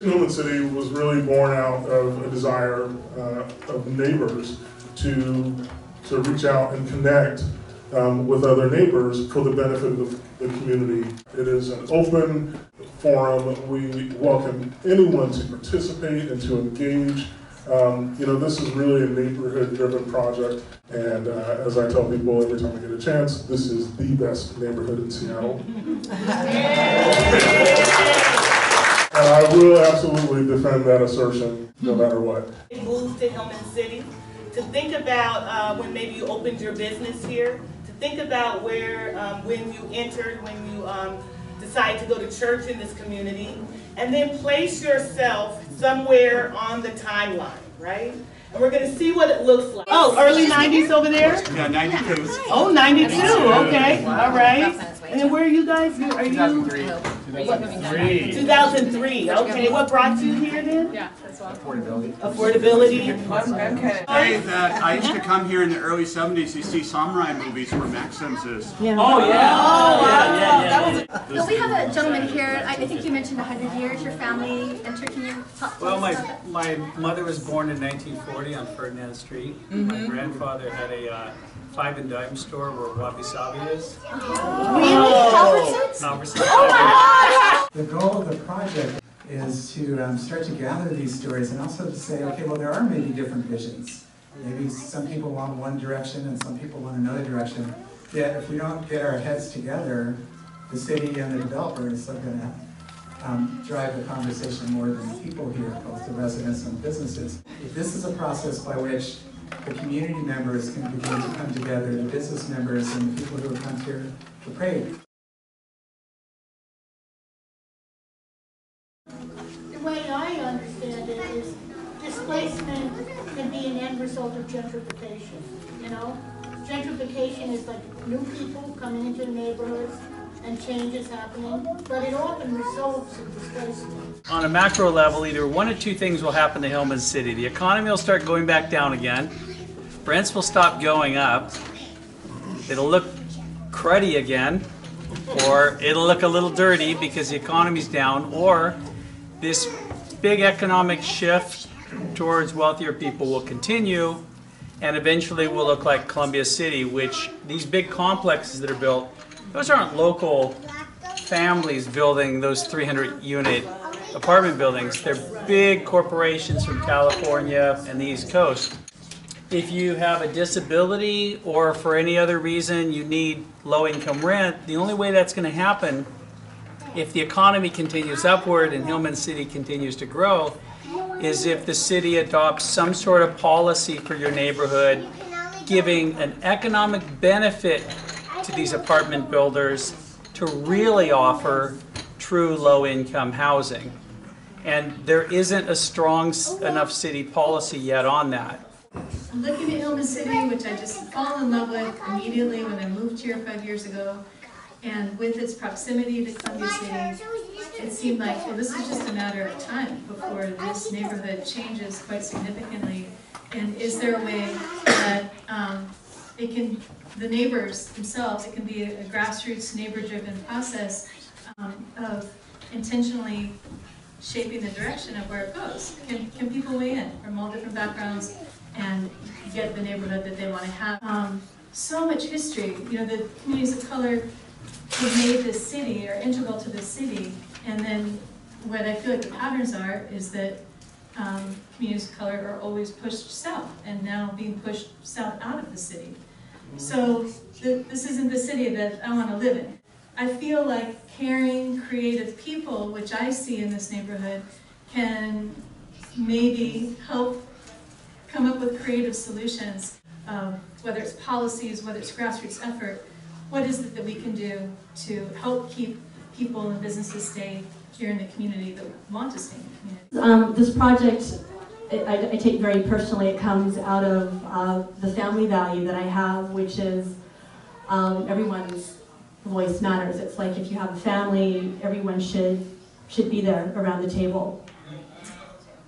Hillman City was really born out of a desire of neighbors to reach out and connect with other neighbors for the benefit of the community. It is an open forum. We welcome anyone to participate and to engage. This is really a neighborhood-driven project, and as I tell people every time I get a chance, this is the best neighborhood in Seattle. And I will absolutely defend that assertion, no matter what. Moved to Hillman City, to think about when maybe you opened your business here, to think about where, when you entered, when you decided to go to church in this community, and then place yourself somewhere on the timeline, right? And we're going to see what it looks like. Oh, early 90s over there? Yeah, 92. Oh, 92, okay, all right. And then where are you guys? Are you? 2003. 2003, okay. What brought you here then? Yeah, that's all. Affordability. Affordability. Okay. I used to come here in the early 70s to see samurai movies where Maxim's is. Yeah. Oh, yeah. Oh, yeah. So we have a gentleman here, I think you mentioned 100 years, your family entered, can you talk to Well, us about that? my mother was born in 1940 on Ferdinand Street. My grandfather had a five and dime store where Wabi Sabi is. Really? Albertsons? The goal of the project is to start to gather these stories and also to say, okay, well, there are maybe different visions. Maybe some people want one direction and some people want another direction. Yet if we don't get our heads together, the city and the developer is still going to drive the conversation more than the people here, both the residents and the businesses. This is a process by which the community members can begin to come together, the business members and the people who have come here to pray. The way I understand it is displacement can be an end result of gentrification, you know? Gentrification is like new people coming into the neighborhoods and change is happening, but it often results in displacement. On a macro level, either one or two things will happen to Hillman City. The economy will start going back down again, rents will stop going up, it'll look cruddy again, or it'll look a little dirty because the economy's down, or this big economic shift towards wealthier people will continue and eventually will look like Columbia City, which these big complexes that are built, those aren't local families building those 300-unit apartment buildings. They're big corporations from California and the East Coast. If you have a disability or for any other reason you need low-income rent, the only way that's going to happen if the economy continues upward and Hillman City continues to grow is if the city adopts some sort of policy for your neighborhood giving an economic benefit to these apartment builders to really offer true low-income housing. And there isn't a strong enough city policy yet on that. I'm looking at Hillman City, which I just fell in love with immediately when I moved here 5 years ago. And with its proximity to Columbia City, it seemed like, well, this is just a matter of time before this neighborhood changes quite significantly. And is there a way that the neighbors themselves, it can be a grassroots neighbor-driven process of intentionally shaping the direction of where it goes? Can people weigh in from all different backgrounds and get the neighborhood that they want to have? So much history, you know, the communities of color have made this city, are integral to this city, and then what I feel like the patterns are is that communities of color are always pushed south and now being pushed south out of the city. So this isn't the city that I want to live in. I feel like caring, creative people, which I see in this neighborhood, can maybe help come up with creative solutions, whether it's policies, whether it's grassroots effort. What is it that we can do to help keep people and businesses stay here in the community that want to stay in the community? This project, I take very personally. It comes out of the family value that I have, which is everyone's voice matters. It's like if you have a family, everyone should be there around the table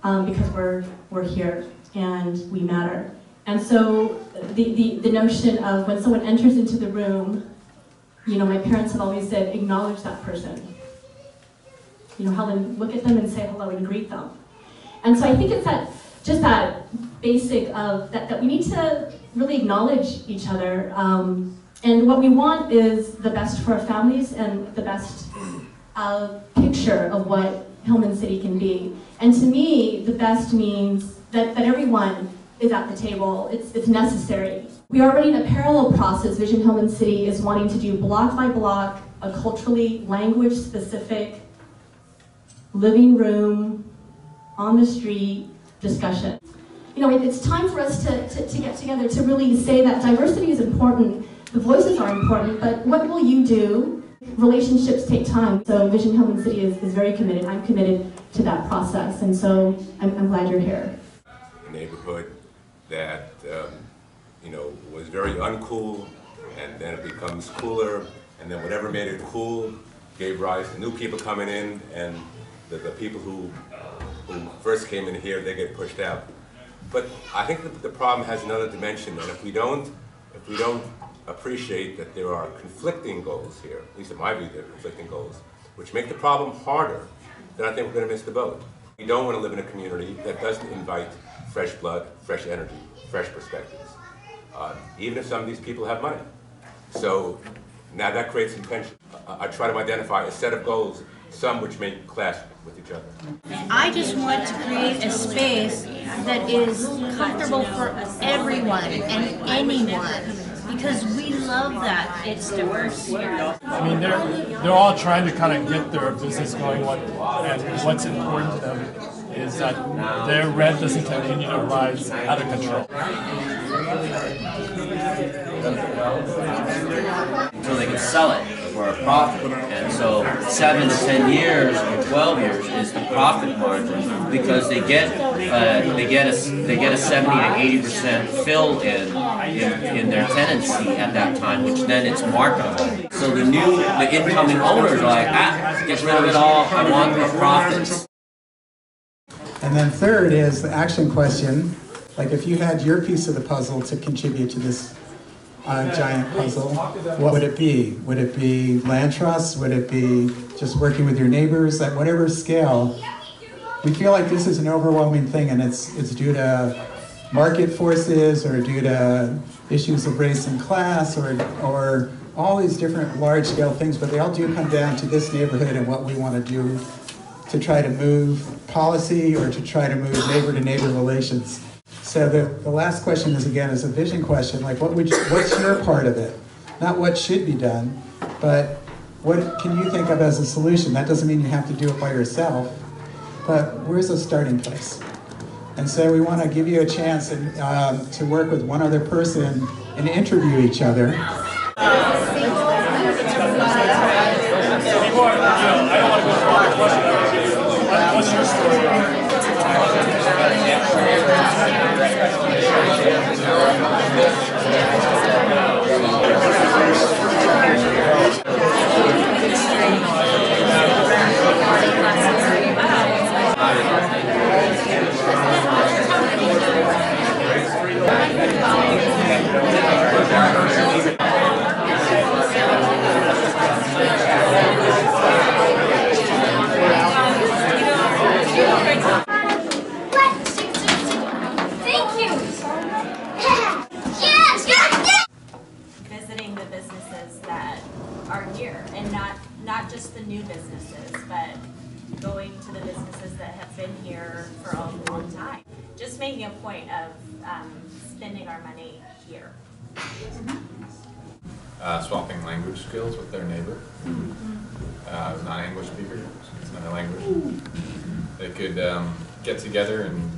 because we're here and we matter. And so the notion of when someone enters into the room, you know, my parents have always said, acknowledge that person. Helen, look at them and say hello and greet them. And so I think it's that basic of that we need to really acknowledge each other. And what we want is the best for our families and the best picture of what Hillman City can be. And to me, the best means that everyone is at the table. It's necessary. We are running a parallel process. Vision Hillman City is wanting to do block by block, a culturally language-specific living room, on the street discussion. It's time for us to get together to really say that diversity is important, the voices are important, but what will you do? Relationships take time. So Vision Hillman City is very committed. I'm committed to that process, and so I'm glad you're here. A neighborhood that was very uncool, and then it becomes cooler, and then whatever made it cool gave rise to new people coming in, and the people who first came in here, they get pushed out. But I think that the problem has another dimension, and if we don't appreciate that there are conflicting goals here, at least in my view there are conflicting goals, which make the problem harder, then I think we're going to miss the boat. We don't want to live in a community that doesn't invite fresh blood, fresh energy, fresh perspectives, even if some of these people have money. So now that creates some tension. I try to identify a set of goals, some which may clash with each other. I just want to create a space that is comfortable for everyone and anyone, because we love that it's diverse here. I mean, they're all trying to kind of get their business going, and what's important to them is that their rent doesn't continue to rise out of control. So they can sell it for a profit, and so 7 to 10 years or 12 years is the profit margin, because they get a 70 to 80% fill in their tenancy at that time, which then it's marketable. So the incoming owners are like, get rid of it all, I want the profits. And then third is the action question. Like, if you had your piece of the puzzle to contribute to this giant puzzle, what would it be? Would it be land trusts? Would it be just working with your neighbors at whatever scale? We feel like this is an overwhelming thing, and it's due to market forces, or due to issues of race and class, or all these different large-scale things, but they all do come down to this neighborhood and what we want to do to try to move policy or to try to move neighbor-to-neighbor relations. So the last question is a vision question, like what's your part of it? Not what should be done, but what can you think of as a solution? That doesn't mean you have to do it by yourself, but where's a starting place? And so we want to give you a chance to work with one other person and interview each other. What's your story? Visiting the businesses that are here, and not just the new businesses, but going to the businesses that have been here for a long time. Just making a point of spending our money here. Swapping language skills with their neighbor. Non-English speakers, it's not a language. They could get together and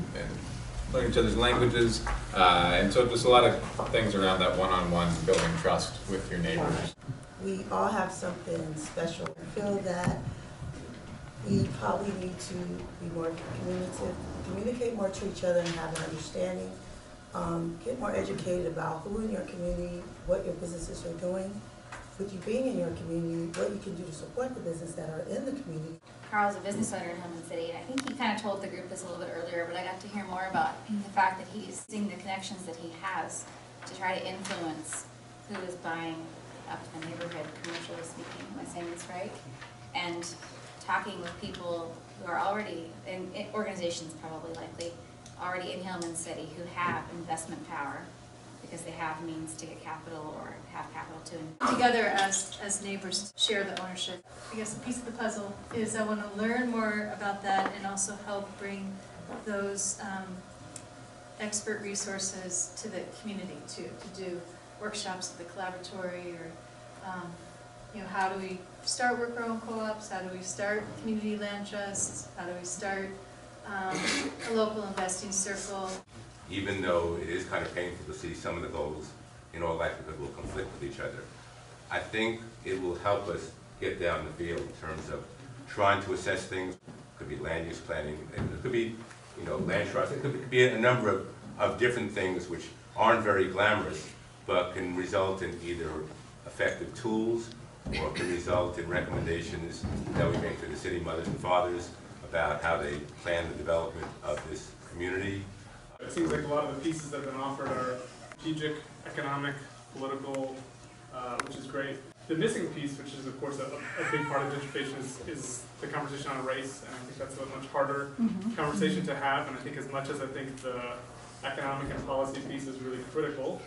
learn each other's languages, and so just a lot of things around that one-on-one building trust with your neighbors. We all have something special. I feel that we probably need to be more communicate more to each other and have an understanding, get more educated about who in your community, what your businesses are doing, with you being in your community, what you can do to support the business that are in the community. Carl's a business owner in Hillman City, and I think he kind of told the group this a little bit earlier, but I got to hear more about the fact that he's using the connections that he has to try to influence who is buying up the neighborhood, commercially speaking. Am I saying this right? And talking with people who are already, in organizations probably likely, already in Hillman City who have investment power because they have means to get capital or have capital to. Together as neighbors share the ownership. I guess a piece of the puzzle is I want to learn more about that and also help bring those expert resources to the community too, to do workshops at the collaboratory or you know, how do we start worker-owned co-ops, how do we start community land trusts, how do we start a local investing circle. Even though it is kind of painful to see some of the goals in all likelihood will conflict with each other, I think it will help us get down the field in terms of trying to assess things. It could be land use planning, it could be, you know, land trust, it could be a number of different things which aren't very glamorous, but can result in either effective tools or can result in recommendations that we make to the city mothers and fathers about how they plan the development of this community. It seems like a lot of the pieces that have been offered are strategic, economic, political, which is great. The missing piece, which is of course a big part of gentrification, is the conversation on race, and I think that's a much harder conversation to have, and I think as much as I think the economic and policy piece is really critical,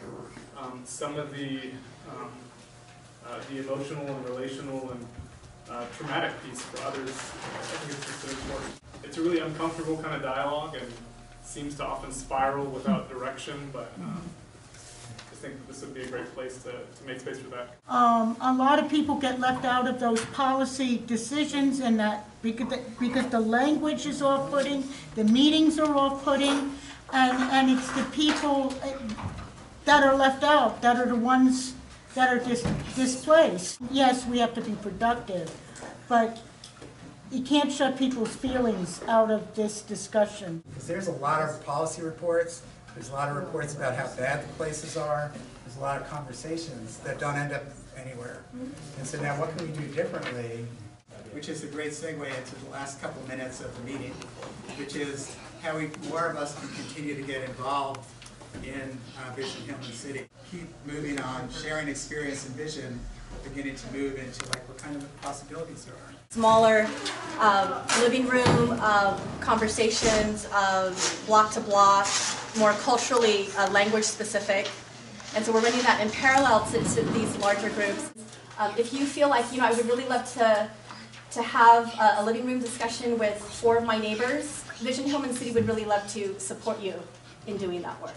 some of the emotional and relational and traumatic piece for others, I think it's just as important. It's a really uncomfortable kind of dialogue and seems to often spiral without direction, but I think that this would be a great place to make space for that. A lot of people get left out of those policy decisions, and that because the language is off-putting, the meetings are off-putting, and it's the people that are left out that are the ones that are displaced. Yes, we have to be productive, but you can't shut people's feelings out of this discussion. Because there's a lot of policy reports, there's a lot of reports about how bad the places are, there's a lot of conversations that don't end up anywhere. And so now what can we do differently, which is a great segue into the last couple minutes of the meeting, which is how more of us can continue to get involved in Vision Hillman City. Keep moving on, sharing experience and vision, beginning to move into like what kind of possibilities there are. Smaller living room conversations, block to block, more culturally language specific. And so we're running that in parallel to these larger groups. If you feel like, you know, I would really love to have a living room discussion with 4 of my neighbors, Vision Hillman City would really love to support you in doing that work.